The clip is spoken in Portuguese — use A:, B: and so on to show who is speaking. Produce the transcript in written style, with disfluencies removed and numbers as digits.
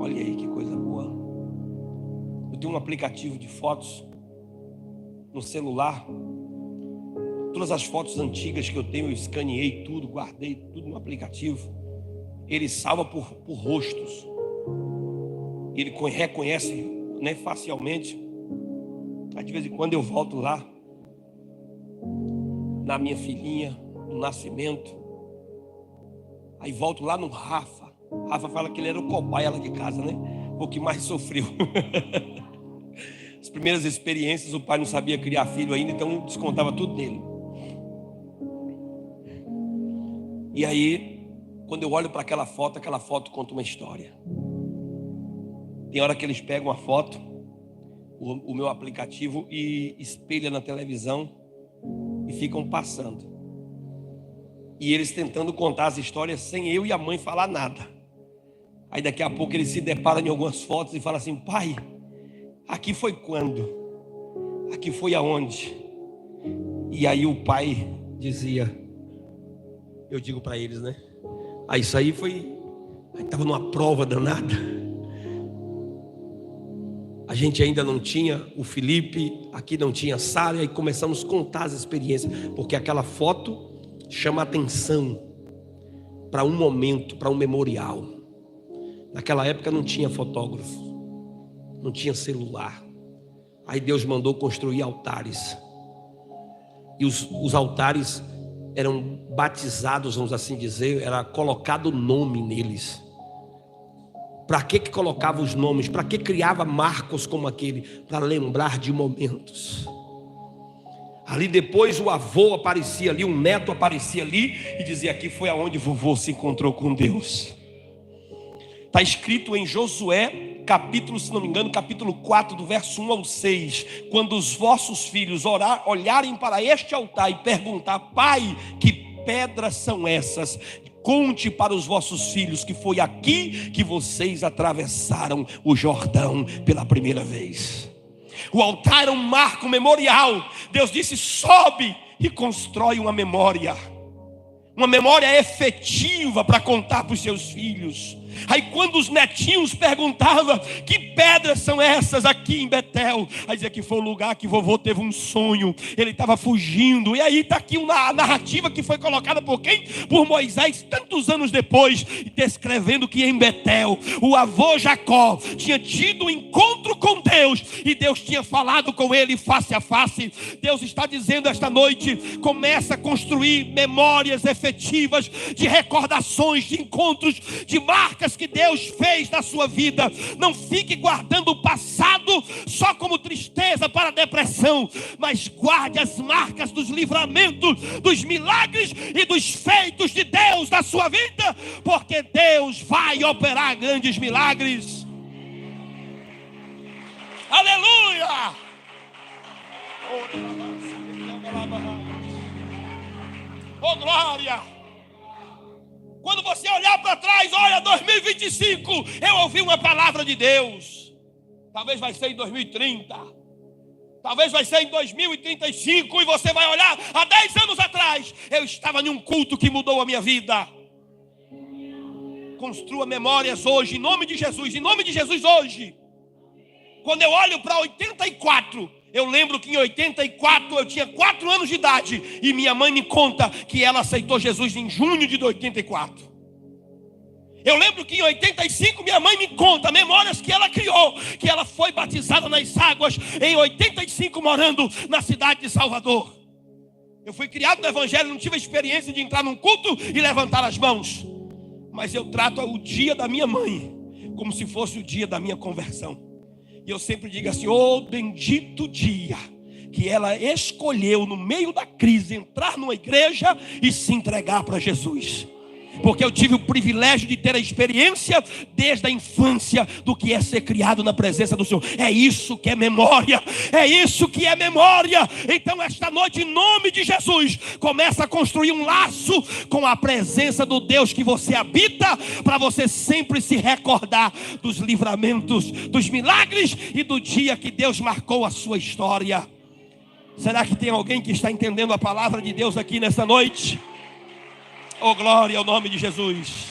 A: Olha aí que coisa boa. Eu tenho um aplicativo de fotos no celular. Todas as fotos antigas que eu tenho, eu escaneei tudo, guardei tudo no aplicativo. Ele salva por rostos. Ele reconhece, né, facialmente. Aí de vez em quando eu volto lá, na minha filhinha, no nascimento. Aí volto lá no Rafa. Rafa fala que ele era o cobaia lá de casa, né? O que mais sofreu. As primeiras experiências, o pai não sabia criar filho ainda, então descontava tudo dele. E aí, quando eu olho para aquela foto conta uma história. Tem hora que eles pegam a foto, o meu aplicativo, e espelha na televisão e ficam passando. E eles tentando contar as histórias sem eu e a mãe falar nada. Aí daqui a pouco eles se deparam em algumas fotos e falam assim: pai, aqui foi quando? Aqui foi aonde? E aí o pai dizia, eu digo para eles, né? Aí isso aí foi, aí estava numa prova danada. A gente ainda não tinha o Felipe, aqui não tinha a Sara, e aí começamos a contar as experiências, porque aquela foto chama atenção para um momento, para um memorial. Naquela época não tinha fotógrafo, não tinha celular. Aí Deus mandou construir altares. E os altares eram batizados, vamos assim dizer, era colocado nome neles. Para que colocava os nomes? Para que criava marcos como aquele? Para lembrar de momentos. Ali depois o avô aparecia ali, um neto aparecia ali e dizia: aqui foi aonde vovô se encontrou com Deus. Está escrito em Josué, capítulo, se não me engano, capítulo 4, do verso 1 ao 6. Quando os vossos filhos olharem para este altar e perguntar: pai, que pedras são essas? Conte para os vossos filhos que foi aqui que vocês atravessaram o Jordão pela primeira vez. O altar era um marco memorial. Deus disse: sobe e constrói uma memória efetiva para contar para os seus filhos. Aí quando os netinhos perguntavam: que pedras são essas aqui em Betel? Aí dizia que foi o lugar que vovô teve um sonho, ele estava fugindo. E aí está aqui uma narrativa que foi colocada por quem? Por Moisés, tantos anos depois, descrevendo que em Betel o avô Jacó tinha tido um encontro com Deus, e Deus tinha falado com ele face a face. Deus está dizendo esta noite: começa a construir memórias efetivas, de recordações, de encontros, de marcas que Deus fez na sua vida. Não fique guardando o passado só como tristeza para a depressão, mas guarde as marcas dos livramentos, dos milagres e dos feitos de Deus na sua vida, porque Deus vai operar grandes milagres. Aleluia! Oh glória! Quando você olhar para trás, olha, 2025, eu ouvi uma palavra de Deus. Talvez vai ser em 2030. Talvez vai ser em 2035. E você vai olhar, há 10 anos atrás, eu estava em um culto que mudou a minha vida. Construa memórias hoje, em nome de Jesus. Em nome de Jesus hoje. Quando eu olho para 84... eu lembro que em 84 eu tinha 4 anos de idade, e minha mãe me conta que ela aceitou Jesus em junho de 84. Eu lembro que em 85 minha mãe me conta memórias que ela criou, que ela foi batizada nas águas em 85, morando na cidade de Salvador. Eu fui criado no evangelho, não tive a experiência de entrar num culto e levantar as mãos, mas eu trato o dia da minha mãe como se fosse o dia da minha conversão. E eu sempre digo assim: oh bendito dia que ela escolheu no meio da crise entrar numa igreja e se entregar para Jesus. Porque eu tive o privilégio de ter a experiência desde a infância do que é ser criado na presença do Senhor. É isso que é memória. É isso que é memória. Então esta noite, em nome de Jesus, começa a construir um laço com a presença do Deus que você habita, para você sempre se recordar dos livramentos, dos milagres e do dia que Deus marcou a sua história. Será que tem alguém que está entendendo a palavra de Deus aqui nessa noite? Oh glória ao nome de Jesus.